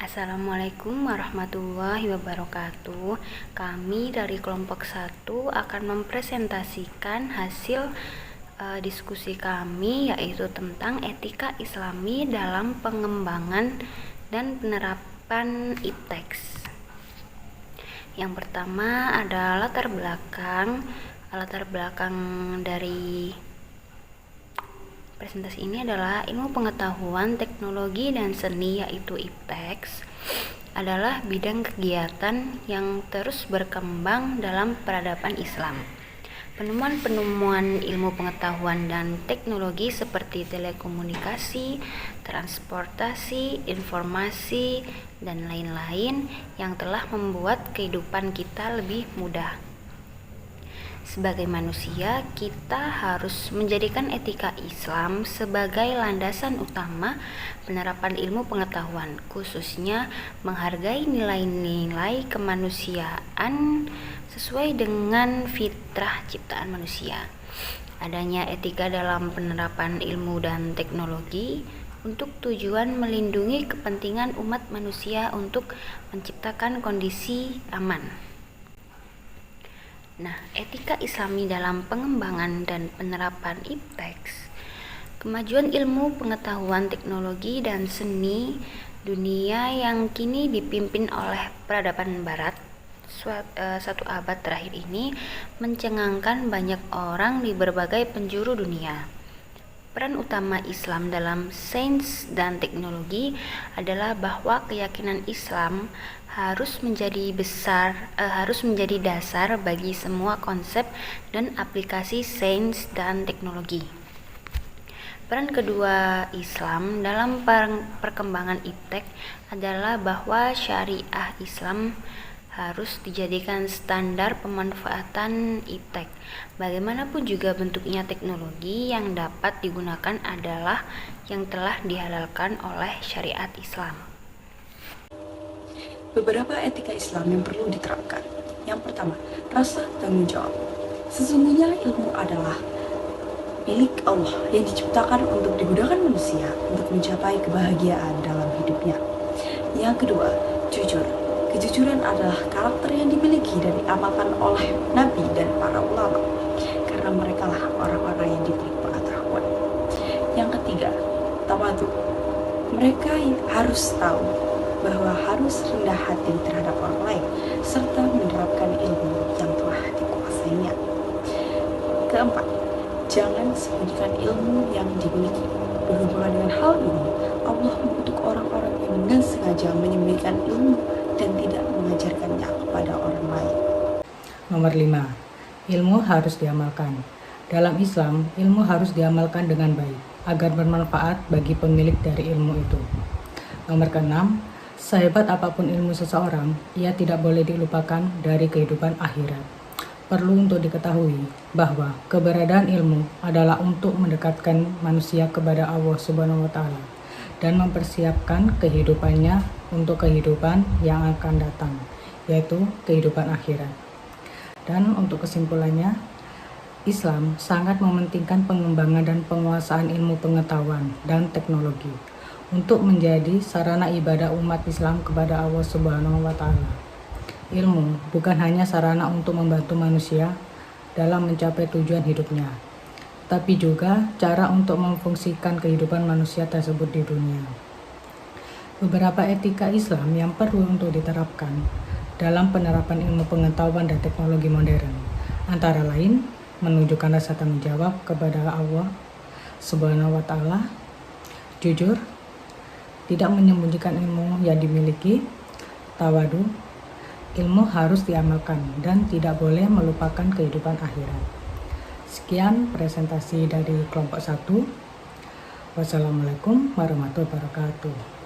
Assalamualaikum warahmatullahi wabarakatuh. Kami dari kelompok 1 akan mempresentasikan hasil diskusi kami, yaitu tentang etika Islami dalam pengembangan dan penerapan ipteks. Yang pertama ada latar belakang dari presentasi ini adalah ilmu pengetahuan, teknologi, dan seni, yaitu ipteks adalah bidang kegiatan yang terus berkembang dalam peradaban Islam. Penemuan-penemuan ilmu pengetahuan dan teknologi seperti telekomunikasi, transportasi, informasi, dan lain-lain yang telah membuat kehidupan kita lebih mudah. Sebagai manusia, kita harus menjadikan etika Islam sebagai landasan utama penerapan ilmu pengetahuan, khususnya menghargai nilai-nilai kemanusiaan sesuai dengan fitrah ciptaan manusia. Adanya etika dalam penerapan ilmu dan teknologi untuk tujuan melindungi kepentingan umat manusia untuk menciptakan kondisi aman. Nah, etika Islami dalam pengembangan dan penerapan ipteks, kemajuan ilmu pengetahuan, teknologi, dan seni dunia yang kini dipimpin oleh peradaban Barat satu abad terakhir ini mencengangkan banyak orang di berbagai penjuru dunia. Peran utama Islam dalam sains dan teknologi adalah bahwa keyakinan Islam harus menjadi dasar bagi semua konsep dan aplikasi sains dan teknologi. Peran kedua Islam dalam perkembangan iptek adalah bahwa syariah Islam harus dijadikan standar pemanfaatan iptek. Bagaimanapun juga bentuknya, teknologi yang dapat digunakan adalah yang telah dihalalkan oleh syariat Islam. Beberapa etika Islam yang perlu diterapkan. Yang pertama, rasa tanggung jawab. Sesungguhnya ilmu adalah milik Allah yang diciptakan untuk digunakan manusia untuk mencapai kebahagiaan dalam hidupnya. Yang kedua, jujur. Kejujuran adalah karakter yang dimiliki dan diamalkan oleh Nabi dan para ulama, karena mereka lah orang-orang yang diberi pengetahuan. Yang ketiga, tawadhu. Mereka harus tahu bahwa harus rendah hati terhadap orang lain, serta menerapkan ilmu yang telah dikuasainya. Keempat, jangan sembunyikan ilmu yang dimiliki. Berhubungan dengan hal ini, Allah mengutuk orang-orang yang dengan sengaja menyembunyikan ilmu dan tidak mengajarkannya kepada orang lain. Nomor 5. Ilmu harus diamalkan. Dalam Islam, ilmu harus diamalkan dengan baik agar bermanfaat bagi pemilik dari ilmu itu. Nomor 6. Sehebat apapun ilmu seseorang, ia tidak boleh dilupakan dari kehidupan akhirat. Perlu untuk diketahui bahwa keberadaan ilmu adalah untuk mendekatkan manusia kepada Allah Subhanahu wa Ta'ala dan mempersiapkan kehidupannya untuk kehidupan yang akan datang, yaitu kehidupan akhirat. Dan untuk kesimpulannya, Islam sangat mementingkan pengembangan dan penguasaan ilmu pengetahuan dan teknologi untuk menjadi sarana ibadah umat Islam kepada Allah Subhanahu wa Ta'ala. Ilmu bukan hanya sarana untuk membantu manusia dalam mencapai tujuan hidupnya, tapi juga cara untuk memfungsikan kehidupan manusia tersebut di dunia. Beberapa etika Islam yang perlu untuk diterapkan dalam penerapan ilmu pengetahuan dan teknologi modern, antara lain menunjukkan rasa tanggung jawab kepada Allah Subhanahu wa Ta'ala, jujur, tidak menyembunyikan ilmu yang dimiliki, tawadhu, ilmu harus diamalkan dan tidak boleh melupakan kehidupan akhirat. Sekian presentasi dari kelompok 1. Wassalamualaikum warahmatullahi wabarakatuh.